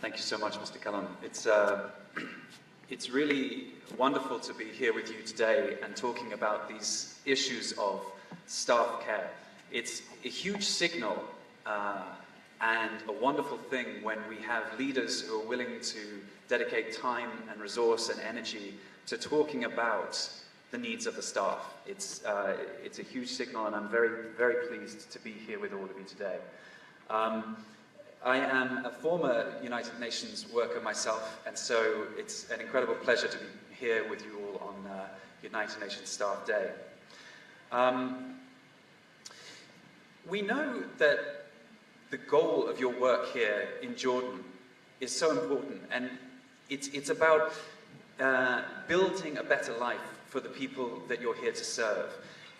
Thank you so much, Mr. Cullen. It's really wonderful to be here with you today and talking about these issues of staff care. It's a huge signal and a wonderful thing when we have leaders who are willing to dedicate time and resource and energy to talking about the needs of the staff. It's a huge signal, and I'm very, very pleased to be here with all of you today. I am a former United Nations worker myself, and so it's an incredible pleasure to be here with you all on United Nations Staff Day. We know that the goal of your work here in Jordan is so important, and it's about building a better life for the people that you're here to serve.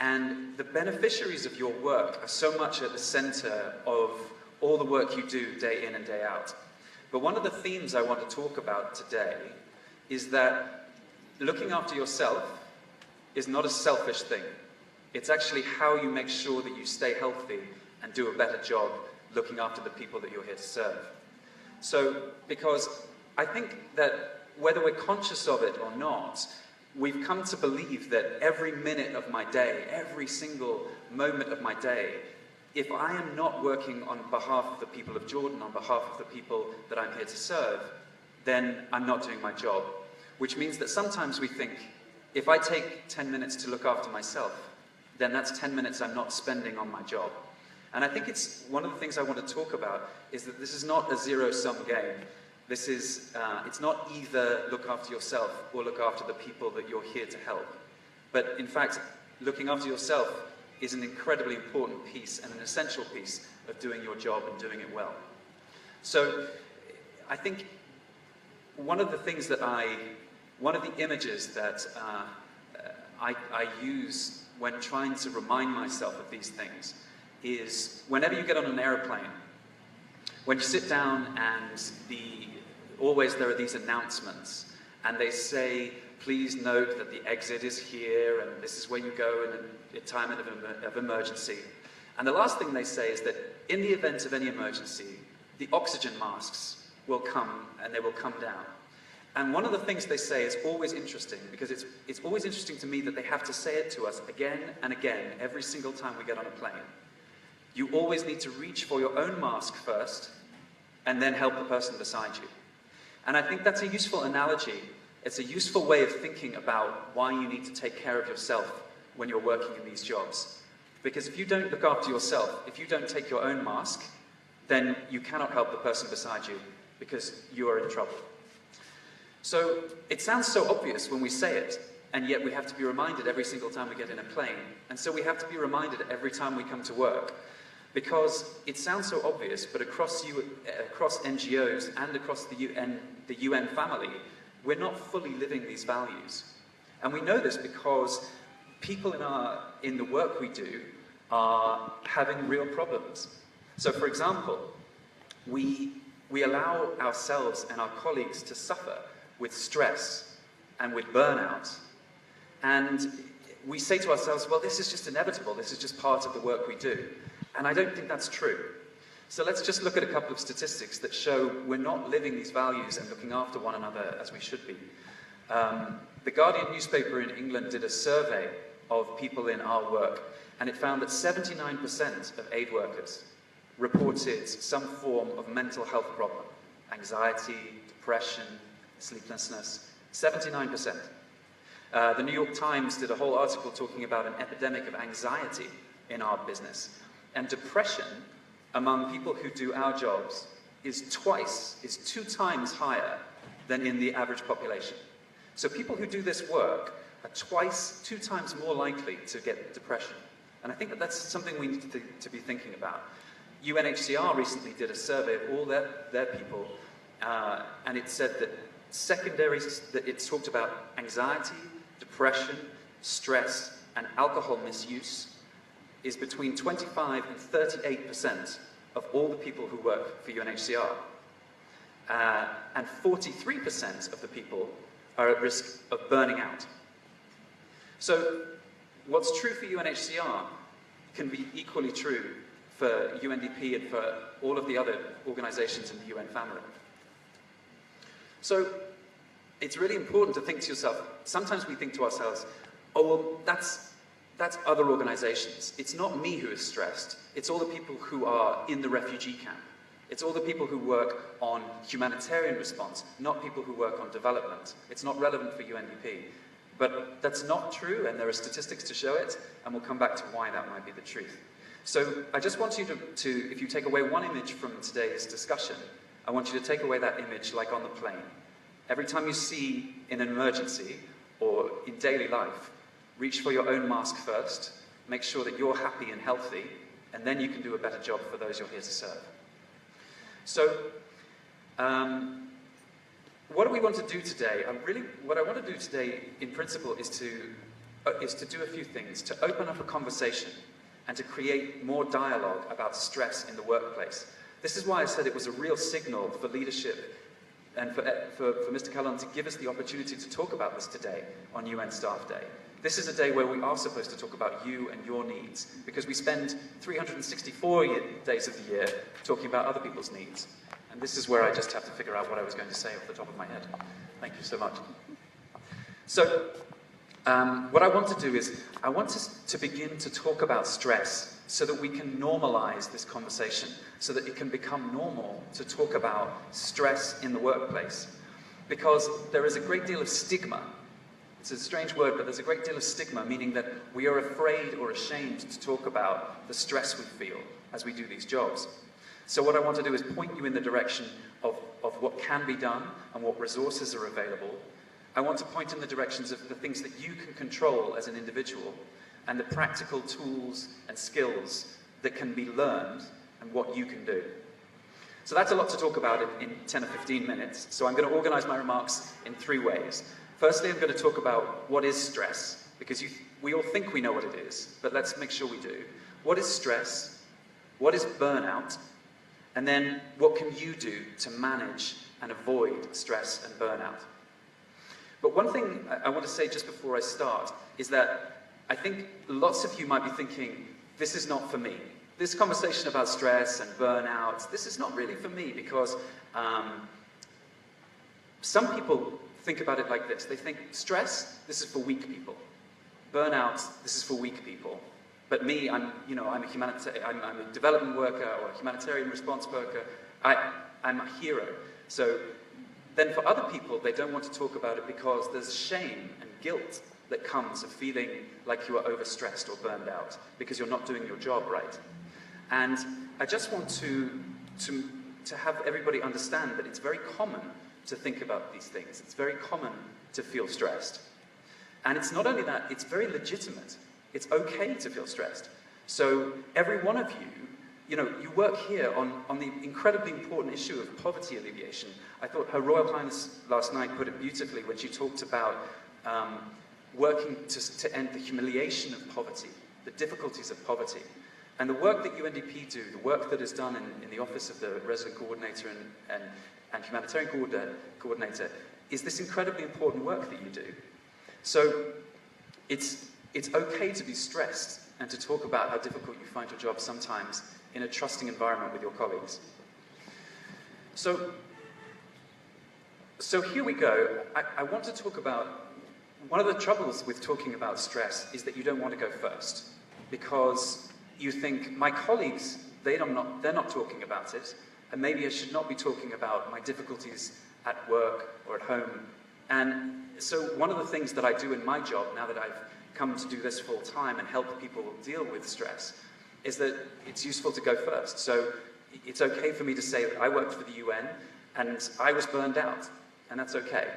And the beneficiaries of your work are so much at the center of all the work you do day in and day out. But one of the themes I want to talk about today is that looking after yourself is not a selfish thing. It's actually how you make sure that you stay healthy and do a better job looking after the people that you're here to serve. So, because I think that whether we're conscious of it or not, we've come to believe that every minute of my day, every single moment of my day, if I am not working on behalf of the people of Jordan, on behalf of the people that I'm here to serve, then I'm not doing my job. Which means that sometimes we think, if I take 10 minutes to look after myself, then that's 10 minutes I'm not spending on my job. And I think it's one of the things I want to talk about is that this is not a zero-sum game. This is, it's not either look after yourself or look after the people that you're here to help. But in fact, looking after yourself is an incredibly important piece and an essential piece of doing your job and doing it well. So I think one of the things that one of the images that I use when trying to remind myself of these things is whenever you get on an airplane, when you sit down and always there are these announcements and they say, please note that the exit is here and this is where you go in a time of emergency. And the last thing they say is that in the event of any emergency, the oxygen masks will come and they will come down. And one of the things they say is always interesting, because it's always interesting to me that they have to say it to us again and again every single time we get on a plane. You always need to reach for your own mask first and then help the person beside you. And I think that's a useful analogy. It's a useful way of thinking about why you need to take care of yourself when you're working in these jobs. Because if you don't look after yourself, if you don't take your own mask, then you cannot help the person beside you because you are in trouble. So it sounds so obvious when we say it, and yet we have to be reminded every single time we get in a plane. And so we have to be reminded every time we come to work. Because it sounds so obvious, but across NGOs and across the UN family, we're not fully living these values. And we know this because people in the work we do are having real problems. So for example, we allow ourselves and our colleagues to suffer with stress and with burnout. And we say to ourselves, well, this is just inevitable, this is just part of the work we do. And I don't think that's true. So let's just look at a couple of statistics that show we're not living these values and looking after one another as we should be. The Guardian newspaper in England did a survey of people in our work, and it found that 79% of aid workers reported some form of mental health problem. Anxiety, depression, sleeplessness, 79%. The New York Times did a whole article talking about an epidemic of anxiety in our business. And depression among people who do our jobs is 2 times higher than in the average population. So people who do this work are 2 times more likely to get depression. And I think that that's something we need to be thinking about. UNHCR recently did a survey of all their people, and it said that it talked about anxiety, depression, stress, and alcohol misuse is between 25 and 38% of all the people who work for UNHCR. And 43% of the people are at risk of burning out. So what's true for UNHCR can be equally true for UNDP and for all of the other organizations in the UN family. So it's really important to think to yourself, sometimes we think to ourselves, oh, well, that's other organizations. It's not me who is stressed. It's all the people who are in the refugee camp. It's all the people who work on humanitarian response, not people who work on development. It's not relevant for UNDP. But that's not true, and there are statistics to show it, and we'll come back to why that might be the truth. So I just want you to if you take away one image from today's discussion, I want you to take away that image like on the plane. Every time you see in an emergency or in daily life, reach for your own mask first, make sure that you're happy and healthy, and then you can do a better job for those you're here to serve. So, what do we want to do today? What I want to do today, in principle, is to do a few things, to open up a conversation and to create more dialogue about stress in the workplace. This is why I said it was a real signal for leadership and for Mr. Callon to give us the opportunity to talk about this today on UN Staff Day. This is a day where we are supposed to talk about you and your needs, because we spend 364 days of the year talking about other people's needs. And this is where I just have to figure out what I was going to say off the top of my head. Thank you so much. So, what I want to do is, I want us to begin to talk about stress so that we can normalize this conversation, so that it can become normal to talk about stress in the workplace. Because there is a great deal of stigma. It's a strange word, but there's a great deal of stigma, meaning that we are afraid or ashamed to talk about the stress we feel as we do these jobs. So what I want to do is point you in the direction of what can be done and what resources are available. I want to point in the directions of the things that you can control as an individual and the practical tools and skills that can be learned and what you can do. So that's a lot to talk about in 10 or 15 minutes. So I'm going to organize my remarks in 3 ways. Firstly, I'm going to talk about what is stress, because we all think we know what it is, but let's make sure we do. What is stress? What is burnout? And then what can you do to manage and avoid stress and burnout? But one thing I want to say just before I start is that I think lots of you might be thinking, this is not for me. This conversation about stress and burnout, this is not really for me, because some people think about it like this. They think, stress, this is for weak people. Burnout, this is for weak people. But me, I'm a development worker or a humanitarian response worker. I'm a hero. So then for other people, they don't want to talk about it because there's shame and guilt that comes of feeling like you are overstressed or burned out because you're not doing your job right. And I just want to have everybody understand that it's very common to think about these things. It's very common to feel stressed. And it's not only that, it's very legitimate. It's okay to feel stressed. So every one of you, you work here on the incredibly important issue of poverty alleviation. I thought Her Royal Highness last night put it beautifully when she talked about working to end the humiliation of poverty, the difficulties of poverty. And the work that UNDP do, the work that is done in the Office of the Resident Coordinator and Humanitarian Coordinator, is this incredibly important work that you do. So it's okay to be stressed and to talk about how difficult you find your job sometimes in a trusting environment with your colleagues. So here we go. I want to talk about, one of the troubles with talking about stress is that you don't want to go first, because you think, my colleagues, they're not talking about it, and maybe I should not be talking about my difficulties at work or at home. And so one of the things that I do in my job, now that I've come to do this full time and help people deal with stress, is that it's useful to go first. So it's okay for me to say that I worked for the UN and I was burned out, and that's okay.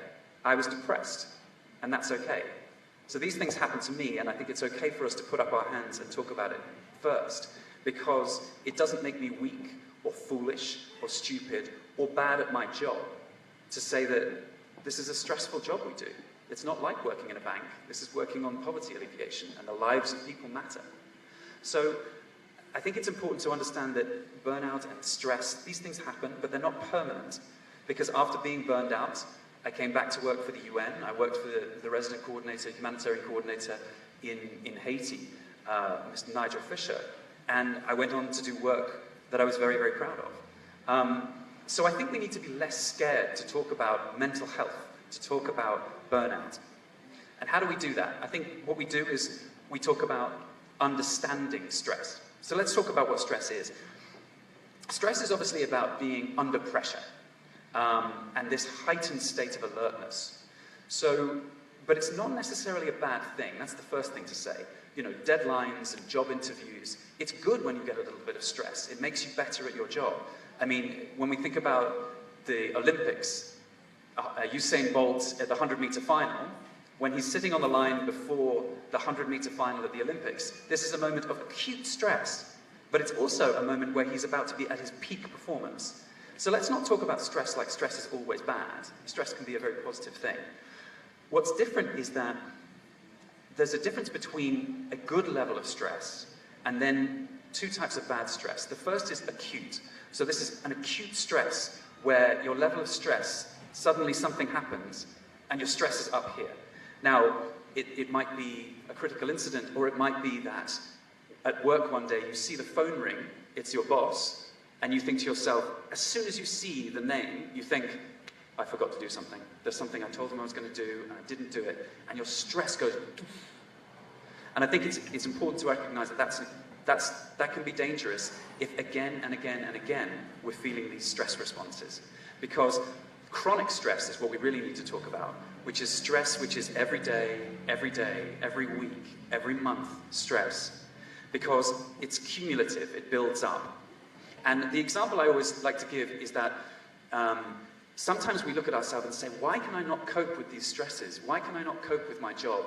I was depressed, and that's okay. So these things happen to me, and I think it's okay for us to put up our hands and talk about it first, because it doesn't make me weak or foolish or stupid or bad at my job to say that this is a stressful job we do. It's not like working in a bank. This is working on poverty alleviation, and the lives of people matter. So I think it's important to understand that burnout and stress, these things happen, but they're not permanent. Because after being burned out, I came back to work for the UN. I worked for the resident coordinator, humanitarian coordinator in Haiti, Mr. Nigel Fisher. And I went on to do work that I was very, very proud of. So I think we need to be less scared to talk about mental health, to talk about burnout. And how do we do that? I think what we do is we talk about understanding stress. So let's talk about what stress is. Stress is obviously about being under pressure and this heightened state of alertness. So, but it's not necessarily a bad thing. That's the first thing to say. You know, deadlines and job interviews, it's good when you get a little bit of stress. It makes you better at your job. I mean, when we think about the Olympics, Usain Bolt at the 100-meter final, when he's sitting on the line before the 100-meter final of the Olympics, this is a moment of acute stress, but it's also a moment where he's about to be at his peak performance. So let's not talk about stress like stress is always bad. Stress can be a very positive thing. What's different is that there's a difference between a good level of stress and then two types of bad stress. The first is acute. So this is an acute stress where your level of stress, suddenly something happens and your stress is up here. Now, it might be a critical incident, or it might be that at work one day you see the phone ring, it's your boss, and you think to yourself, as soon as you see the name, you think, I forgot to do something. There's something I told him I was going to do, and I didn't do it, and your stress goes. And I think it's important to recognize that that can be dangerous if again and again and again we're feeling these stress responses. Because chronic stress is what we really need to talk about, which is stress which is every day, every week, every month stress. Because it's cumulative, it builds up. And the example I always like to give is that sometimes we look at ourselves and say, why can I not cope with these stresses? Why can I not cope with my job?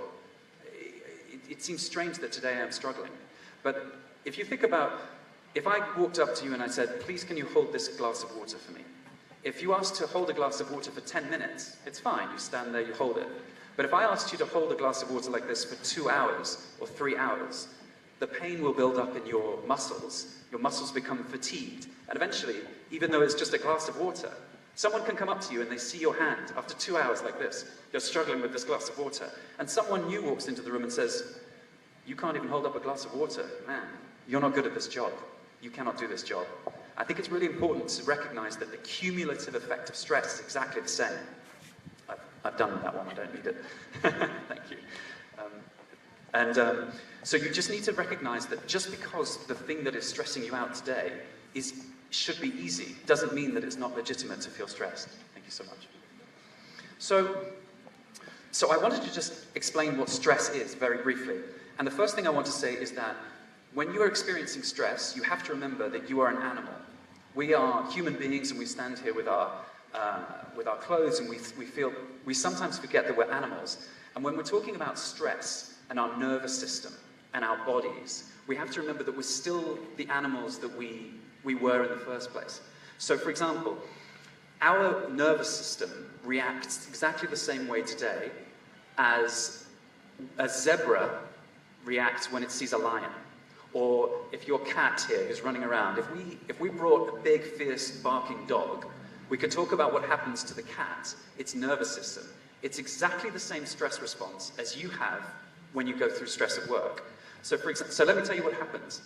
It seems strange that today I'm struggling. But if you think about, if I walked up to you and I said, please can you hold this glass of water for me? If you asked to hold a glass of water for 10 minutes, it's fine, you stand there, you hold it. But if I asked you to hold a glass of water like this for 2 hours or 3 hours, the pain will build up in your muscles become fatigued, and eventually, even though it's just a glass of water, someone can come up to you and they see your hand after 2 hours like this, you're struggling with this glass of water, and someone new walks into the room and says, you can't even hold up a glass of water, man, you're not good at this job, you cannot do this job. I think it's really important to recognize that the cumulative effect of stress is exactly the same. I've done that one, I don't need it. Thank you. So you just need to recognize that just because the thing that is stressing you out today should be easy, doesn't mean that it's not legitimate to feel stressed. Thank you so much. So I wanted to just explain what stress is very briefly. And the first thing I want to say is that when you are experiencing stress, you have to remember that you are an animal. We are human beings, and we stand here with our clothes, and we sometimes forget that we're animals. And when we're talking about stress and our nervous system and our bodies, we have to remember that we're still the animals that we were in the first place. So, for example, our nervous system reacts exactly the same way today as a zebra reacts when it sees a lion. Or if your cat here is running around, if we brought a big, fierce, barking dog, we could talk about what happens to the cat, its nervous system. It's exactly the same stress response as you have when you go through stress at work. So for example, so let me tell you what happens.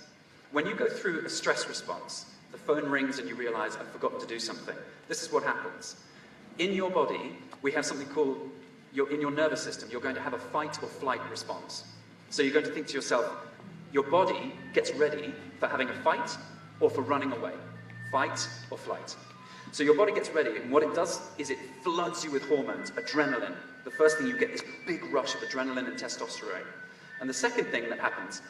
When you go through a stress response, the phone rings and you realize, I've forgotten to do something. This is what happens. In your body, we have something called, in your nervous system, you're going to have a fight or flight response. So you're going to think to yourself, your body gets ready for having a fight or for running away. Fight or flight. So your body gets ready, and what it does is it floods you with hormones, adrenaline. The first thing you get is this big rush of adrenaline and testosterone. And the second thing that happens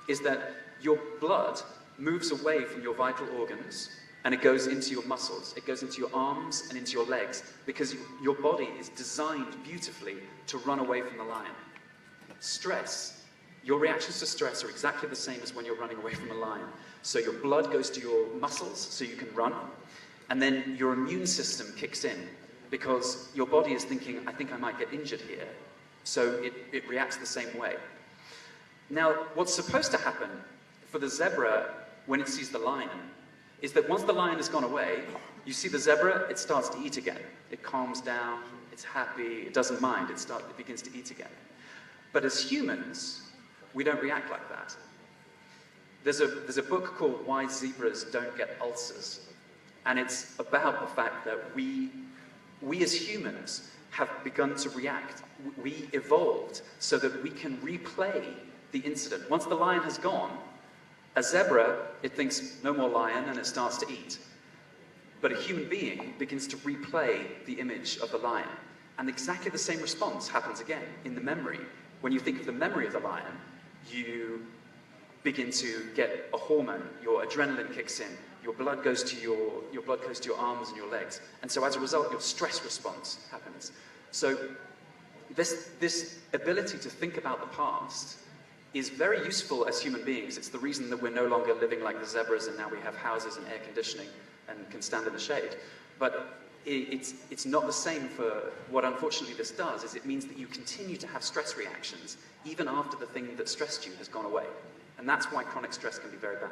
is that your blood moves away from your vital organs and it goes into your muscles. It goes into your arms and into your legs because your body is designed beautifully to run away from the lion. Stress. Your reactions to stress are exactly the same as when you're running away from a lion. So your blood goes to your muscles so you can run, and then your immune system kicks in because your body is thinking, I think I might get injured here. So it reacts the same way. Now, what's supposed to happen for the zebra when it sees the lion is that once the lion has gone away, you see the zebra, it starts to eat again. It calms down, it's happy, it doesn't mind, it begins to eat again. But as humans, we don't react like that. There's a book called Why Zebras Don't Get Ulcers. And it's about the fact that we as humans have begun to react. We evolved so that we can replay the incident. Once the lion has gone, a zebra, it thinks, no more lion, and it starts to eat. But a human being begins to replay the image of the lion. And exactly the same response happens again in the memory. When you think of the memory of the lion, you begin to get a hormone, your adrenaline kicks in, your blood goes to your arms and your legs. And so as a result, your stress response happens. So this ability to think about the past is very useful as human beings. It's the reason that we're no longer living like the zebras and now we have houses and air conditioning and can stand in the shade. But it's not the same for what unfortunately this does, is it means that you continue to have stress reactions even after the thing that stressed you has gone away. And that's why chronic stress can be very bad.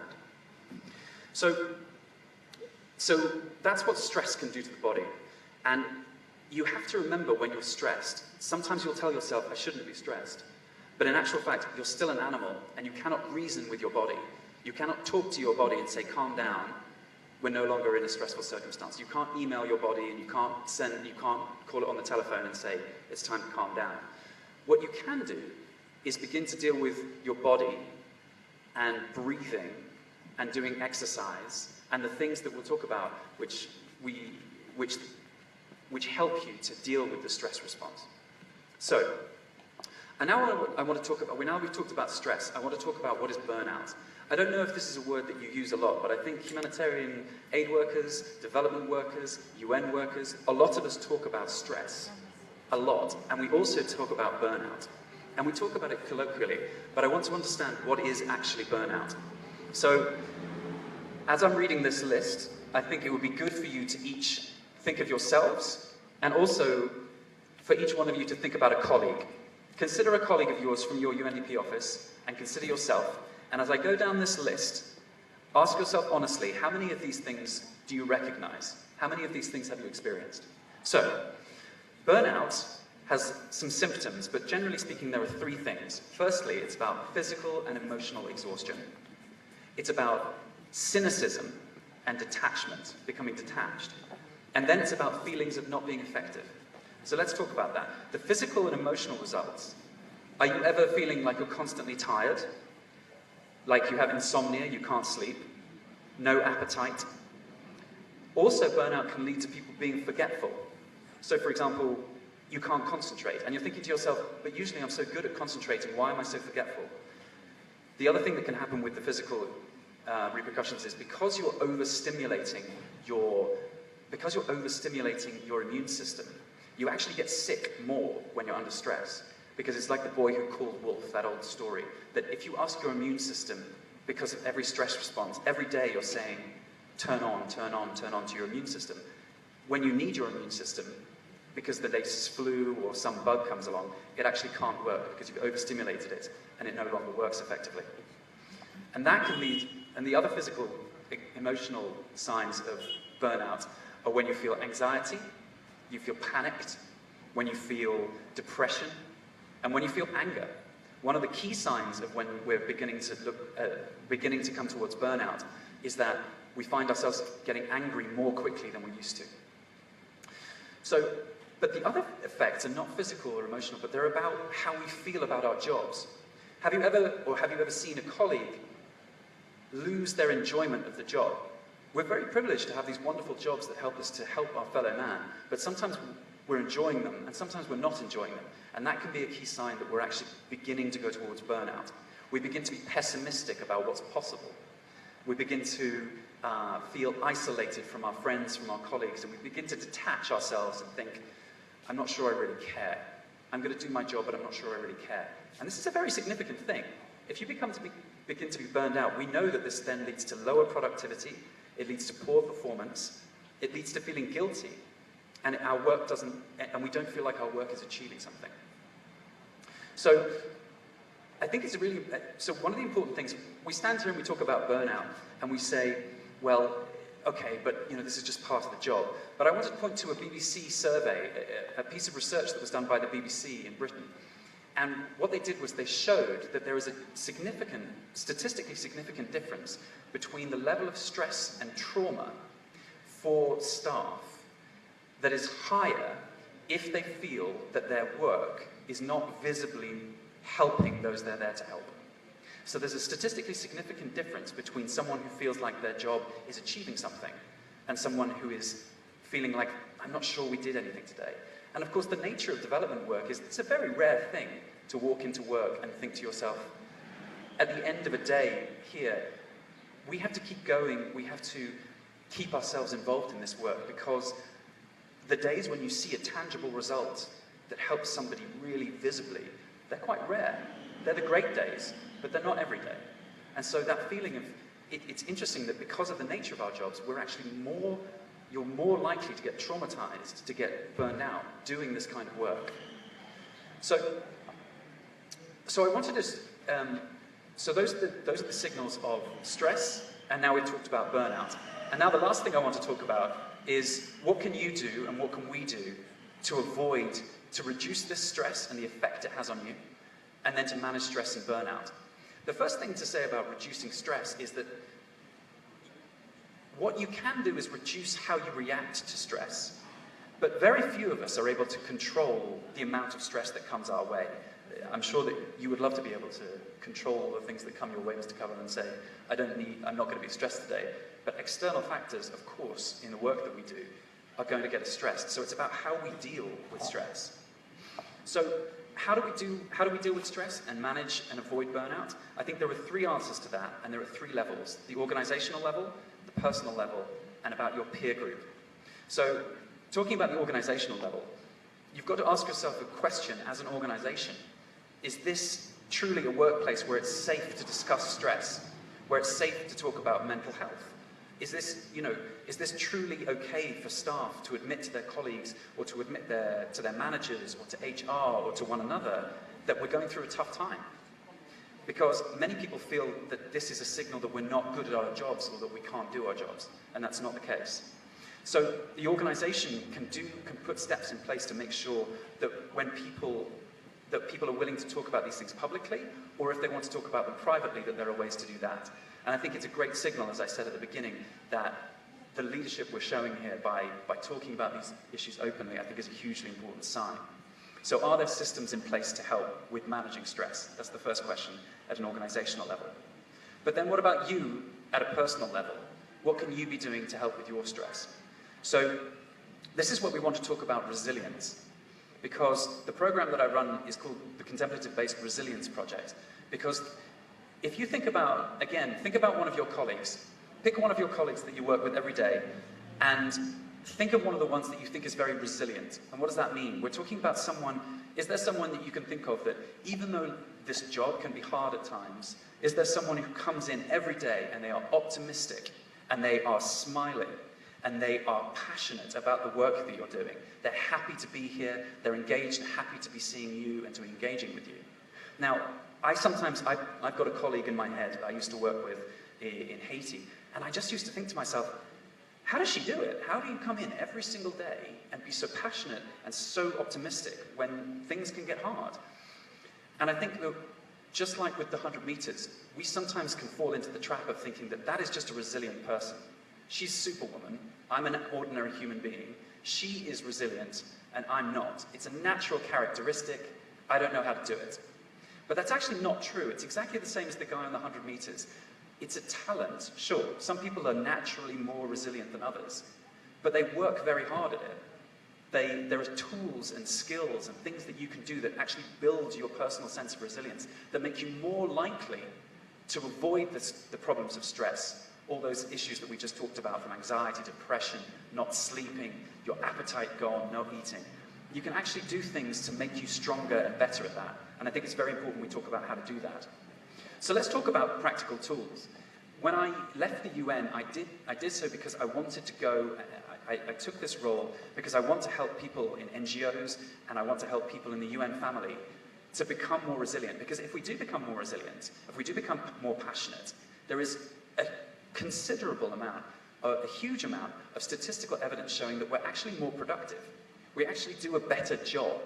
So that's what stress can do to the body. And you have to remember when you're stressed, sometimes you'll tell yourself, I shouldn't be stressed. But in actual fact, you're still an animal and you cannot reason with your body. You cannot talk to your body and say, calm down. We're no longer in a stressful circumstance. You can't email your body and you can't call it on the telephone and say, it's time to calm down. What you can do is begin to deal with your body and breathing and doing exercise and the things that we'll talk about which help you to deal with the stress response. So, and now I want to talk about, now we've talked about stress, I want to talk about what is burnout. I don't know if this is a word that you use a lot, but I think humanitarian aid workers, development workers, UN workers, a lot of us talk about stress, a lot, and we also talk about burnout. And we talk about it colloquially, but I want to understand what is actually burnout. So, as I'm reading this list, I think it would be good for you to each think of yourselves, and also for each one of you to think about a colleague. Consider a colleague of yours from your UNDP office, and consider yourself. And as I go down this list, ask yourself honestly, how many of these things do you recognize? How many of these things have you experienced? So, burnout has some symptoms, but generally speaking, there are three things. Firstly, it's about physical and emotional exhaustion. It's about cynicism and detachment, becoming detached. And then it's about feelings of not being effective. So let's talk about that. The physical and emotional results. Are you ever feeling like you're constantly tired? Like you have insomnia, you can't sleep? No appetite? Also, burnout can lead to people being forgetful. So for example, you can't concentrate, and you're thinking to yourself, but usually I'm so good at concentrating, why am I so forgetful? The other thing that can happen with the physical repercussions is because you're overstimulating your immune system, you actually get sick more when you're under stress. Because it's like the boy who called wolf, that old story, that if you ask your immune system, because of every stress response, every day you're saying, turn on, turn on, turn on to your immune system. When you need your immune system, because the latest flu or some bug comes along, it actually can't work because you've overstimulated it and it no longer works effectively. And that can lead, and the other physical, emotional signs of burnout are when you feel anxiety, you feel panicked, when you feel depression, and when you feel anger. One of the key signs of when we're beginning to come towards burnout is that we find ourselves getting angry more quickly than we used to. So, but the other effects are not physical or emotional, but they're about how we feel about our jobs. Have you ever seen a colleague lose their enjoyment of the job? We're very privileged to have these wonderful jobs that help us to help our fellow man, but sometimes we're enjoying them, and sometimes we're not enjoying them. And that can be a key sign that we're actually beginning to go towards burnout. We begin to be pessimistic about what's possible. We begin to feel isolated from our friends, from our colleagues, and we begin to detach ourselves and think, I'm not sure I really care. I'm going to do my job, but I'm not sure I really care. And this is a very significant thing. If you begin to be burned out, we know that this then leads to lower productivity, it leads to poor performance, it leads to feeling guilty, and we don't feel like our work is achieving something. So, I think it's so one of the important things, we stand here and we talk about burnout, and we say, well, okay, but this is just part of the job. But I wanted to point to a BBC survey, a piece of research that was done by the BBC in Britain. And what they did was they showed that there is a statistically significant difference between the level of stress and trauma for staff that is higher if they feel that their work is not visibly helping those they're there to help. So there's a statistically significant difference between someone who feels like their job is achieving something and someone who is feeling like, I'm not sure we did anything today. And of course, the nature of development work is it's a very rare thing to walk into work and think to yourself, at the end of a day here, we have to keep going, we have to keep ourselves involved in this work, because the days when you see a tangible result that helps somebody really visibly, they're quite rare. They're the great days, but they're not every day. And so that feeling of, it's interesting that because of the nature of our jobs, you're more likely to get traumatized, to get burned out doing this kind of work. So I wanted to, so those are the signals of stress, and now we've talked about burnout. And now the last thing I want to talk about is what can you do and what can we do to reduce this stress and the effect it has on you, and then to manage stress and burnout. The first thing to say about reducing stress is that what you can do is reduce how you react to stress, but very few of us are able to control the amount of stress that comes our way. I'm sure that you would love to be able to control the things that come your way, Mr. Cullen, and say, I'm not going to be stressed today. But external factors, of course, in the work that we do, are going to get us stressed. So it's about how we deal with stress. So how do we deal with stress and manage and avoid burnout? I think there are three answers to that, and there are three levels: the organizational level, the personal level, and about your peer group. So talking about the organizational level, you've got to ask yourself a question as an organization. Is this truly a workplace where it's safe to discuss stress, where it's safe to talk about mental health? Is this truly okay for staff to admit to their colleagues, or to admit to their managers, or to HR, or to one another, that we're going through a tough time? Because many people feel that this is a signal that we're not good at our jobs, or that we can't do our jobs, and that's not the case. So the organization can put steps in place to make sure that when people are willing to talk about these things publicly, or if they want to talk about them privately, that there are ways to do that. And I think it's a great signal, as I said at the beginning, that the leadership we're showing here by talking about these issues openly, I think is a hugely important sign. So are there systems in place to help with managing stress? That's the first question at an organizational level. But then what about you at a personal level? What can you be doing to help with your stress? So this is what we want to talk about: resilience. Because the program that I run is called the Contemplative-Based Resilience Project. Because if you think about one of your colleagues, pick one of your colleagues that you work with every day, and think of one of the ones that you think is very resilient. And what does that mean? We're talking about is there someone that you can think of that, even though this job can be hard at times, is there someone who comes in every day and they are optimistic, and they are smiling, and they are passionate about the work that you're doing? They're happy to be here, they're engaged and happy to be seeing you and to be engaging with you. Now, I've got a colleague in my head that I used to work with in Haiti, and I just used to think to myself, how does she do it? How do you come in every single day and be so passionate and so optimistic when things can get hard? And I think that just like with the 100 meters, we sometimes can fall into the trap of thinking that that is just a resilient person. She's Superwoman, I'm an ordinary human being, she is resilient, and I'm not. It's a natural characteristic, I don't know how to do it. But that's actually not true. It's exactly the same as the guy on the 100 meters. It's a talent, sure. Some people are naturally more resilient than others, but they work very hard at it. There are tools and skills and things that you can do that actually build your personal sense of resilience, that make you more likely to avoid the problems of stress, all those issues that we just talked about, from anxiety, depression, not sleeping, your appetite gone, no eating. You can actually do things to make you stronger and better at that. And I think it's very important we talk about how to do that. So let's talk about practical tools. When I left the UN, I did so because I wanted to go, I took this role because I want to help people in NGOs, and I want to help people in the UN family to become more resilient. Because if we do become more resilient, if we do become more passionate, there is a considerable amount, a huge amount of statistical evidence showing that we're actually more productive. We actually do a better job.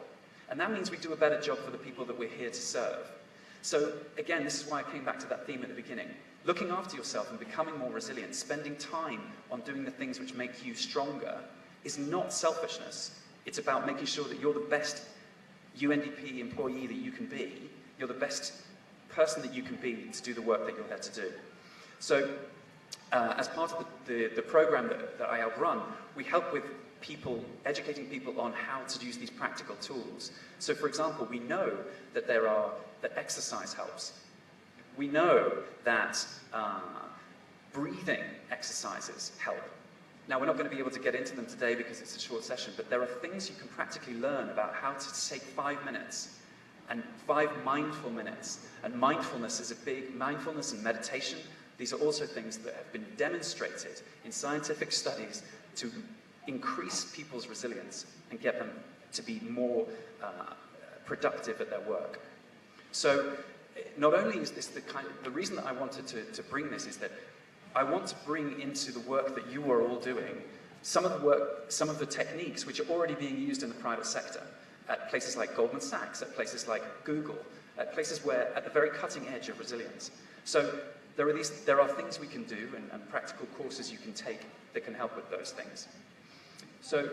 And that means we do a better job for the people that we're here to serve. So again, this is why I came back to that theme at the beginning. looking after yourself and becoming more resilient, spending time on doing the things which make you stronger, is not selfishness. It's about making sure that you're the best UNDP employee that you can be. You're the best person that you can be to do the work that you're there to do. So, as part of the program that I help run, we help with people, educating people on how to use these practical tools. So, for example, we know that that exercise helps. We know that breathing exercises help. Now, we're not going to be able to get into them today because it's a short session, but there are things you can practically learn about how to take 5 minutes and 5 mindful minutes. And mindfulness is a big, mindfulness and meditation. These are also things that have been demonstrated in scientific studies to increase people's resilience and get them to be more productive at their work. So, not only is this the reason that I wanted to bring this is that I want to bring into the work that you are all doing some of the techniques which are already being used in the private sector at places like Goldman Sachs, at places like Google, at places where at the very cutting edge of resilience. So there are things we can do and practical courses you can take that can help with those things. So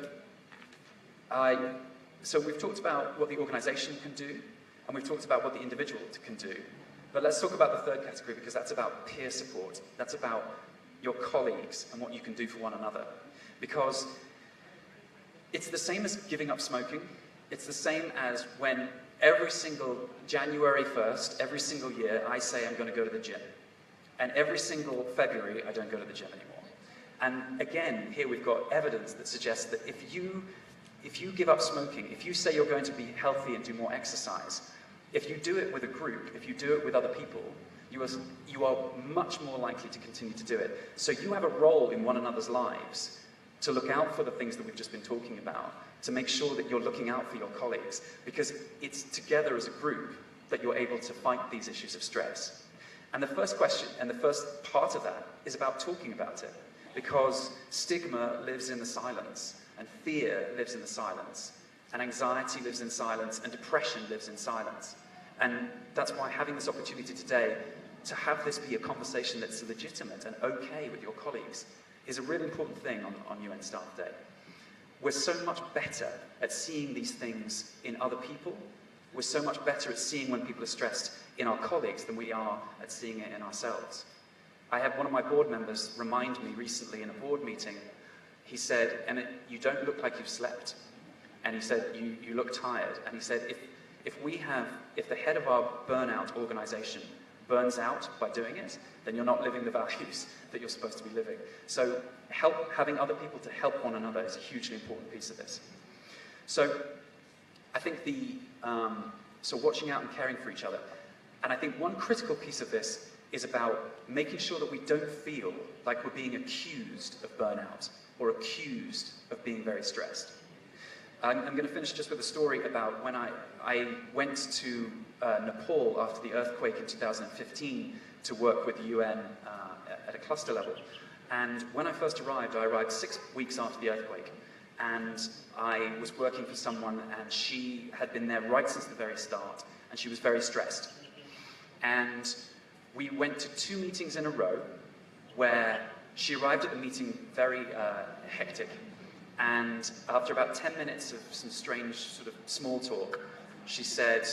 we've talked about what the organization can do, and we've talked about what the individual can do. But let's talk about the third category, because that's about peer support. That's about your colleagues and what you can do for one another. Because it's the same as giving up smoking. It's the same as when every single January 1st, every single year, I say I'm going to go to the gym. And every single February, I don't go to the gym anymore. And again, here we've got evidence that suggests that if you give up smoking, if you say you're going to be healthy and do more exercise, if you do it with a group, if you do it with other people, you are much more likely to continue to do it. So you have a role in one another's lives to look out for the things that we've just been talking about, to make sure that you're looking out for your colleagues, because it's together as a group that you're able to fight these issues of stress. And the first question, and the first part of that, is about talking about it, because stigma lives in the silence, and fear lives in the silence, and anxiety lives in silence, and depression lives in silence. And that's why having this opportunity today to have this be a conversation that's legitimate and okay with your colleagues is a really important thing on UN Staff Day. We're so much better at seeing these things in other people. We're so much better at seeing when people are stressed in our colleagues than we are at seeing it in ourselves. I had one of my board members remind me recently in a board meeting. He said, "Emmett, you don't look like you've slept." And he said, you look tired. And he said, if the head of our burnout organization burns out by doing it, then you're not living the values that you're supposed to be living. So having other people to help one another is a hugely important piece of this. So I think so watching out and caring for each other. And I think one critical piece of this is about making sure that we don't feel like we're being accused of burnout or accused of being very stressed. I'm going to finish just with a story about when I went to Nepal after the earthquake in 2015 to work with the UN at a cluster level. And when I first arrived, I arrived 6 weeks after the earthquake. And I was working for someone, and she had been there right since the very start, and she was very stressed. And we went to 2 meetings in a row where she arrived at the meeting very hectic. And after about 10 minutes of some strange sort of small talk, she said,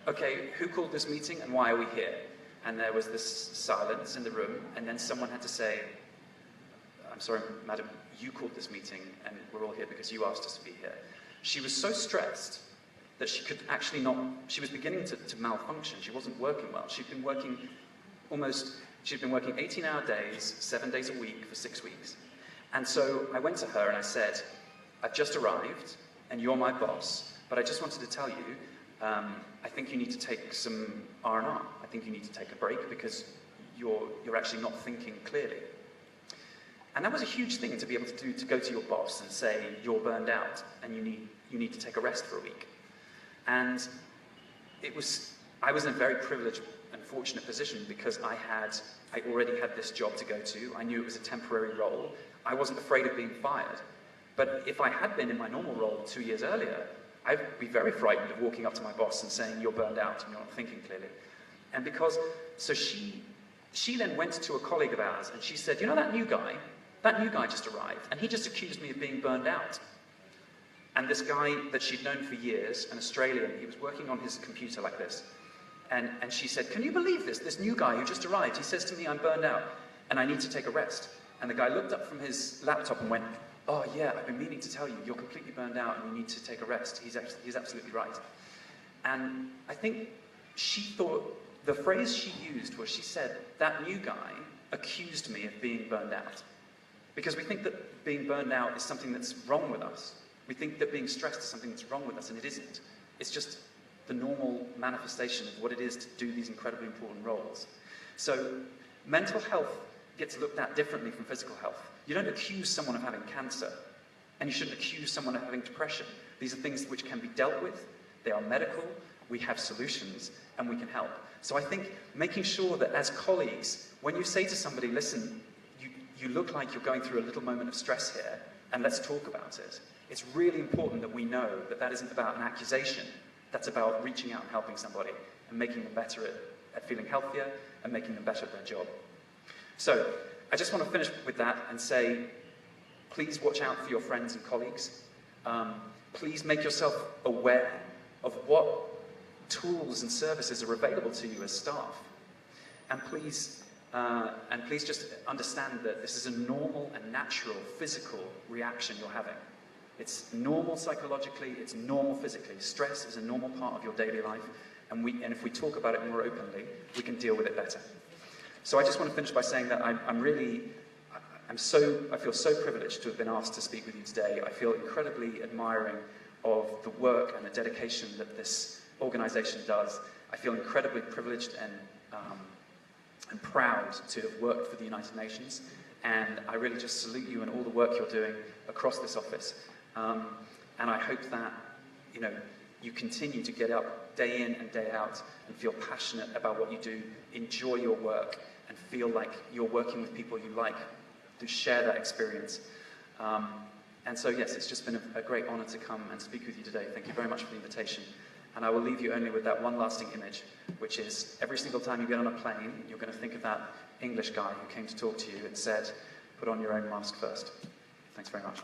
"Okay, who called this meeting and why are we here?" And there was this silence in the room, and then someone had to say, "I'm sorry, madam, you called this meeting and we're all here because you asked us to be here." She was so stressed that she could actually not, she was beginning to malfunction. She wasn't working well. She'd been working 18-hour days, 7 days a week for 6 weeks. And so I went to her and I said, "I've just arrived and you're my boss, but I just wanted to tell you, I think you need to take some R&R. I think you need to take a break because you're actually not thinking clearly." And that was a huge thing to be able to do, to go to your boss and say, "You're burned out and you need to take a rest for a week." And I was in a very privileged and fortunate position because I already had this job to go to. I knew it was a temporary role. I wasn't afraid of being fired. But if I had been in my normal role 2 years earlier, I'd be very frightened of walking up to my boss and saying, "You're burned out and you're not thinking clearly." And so she she then went to a colleague of ours and she said, you know that new guy just arrived and he just accused me of being burned out. And this guy that she'd known for years, an Australian, he was working on his computer like this. And she said, can you believe this? This new guy who just arrived, he says to me, I'm burned out and I need to take a rest. And the guy looked up from his laptop and went, oh yeah, I've been meaning to tell you, you're completely burned out and you need to take a rest. He's absolutely right. And I think she thought, the phrase she used was, she said, that new guy accused me of being burned out. Because we think that being burned out is something that's wrong with us. We think that being stressed is something that's wrong with us, and it isn't. It's just the normal manifestation of what it is to do these incredibly important roles. So mental health gets looked at differently from physical health. You don't accuse someone of having cancer, and you shouldn't accuse someone of having depression. These are things which can be dealt with. They are medical, we have solutions, and we can help. So I think making sure that as colleagues, when you say to somebody, listen, you look like you're going through a little moment of stress here, and let's talk about it. It's really important that we know that that isn't about an accusation. That's about reaching out and helping somebody and making them better at feeling healthier and making them better at their job. So I just want to finish with that and say, please watch out for your friends and colleagues. Please make yourself aware of what tools and services are available to you as staff. And please just understand that this is a normal and natural physical reaction you're having. It's normal psychologically, it's normal physically. Stress is a normal part of your daily life, and if we talk about it more openly, we can deal with it better. So I just want to finish by saying that I feel so privileged to have been asked to speak with you today. I feel incredibly admiring of the work and the dedication that this organization does. I feel incredibly privileged and proud to have worked for the United Nations, and I really just salute you and all the work you're doing across this office. And I hope that you continue to get up day in and day out and feel passionate about what you do, enjoy your work, and feel like you're working with people you like, to share that experience. And so yes, it's just been a great honor to come and speak with you today. Thank you very much for the invitation. And I will leave you only with that one lasting image, which is every single time you get on a plane, you're going to think of that English guy who came to talk to you and said, put on your own mask first. Thanks very much.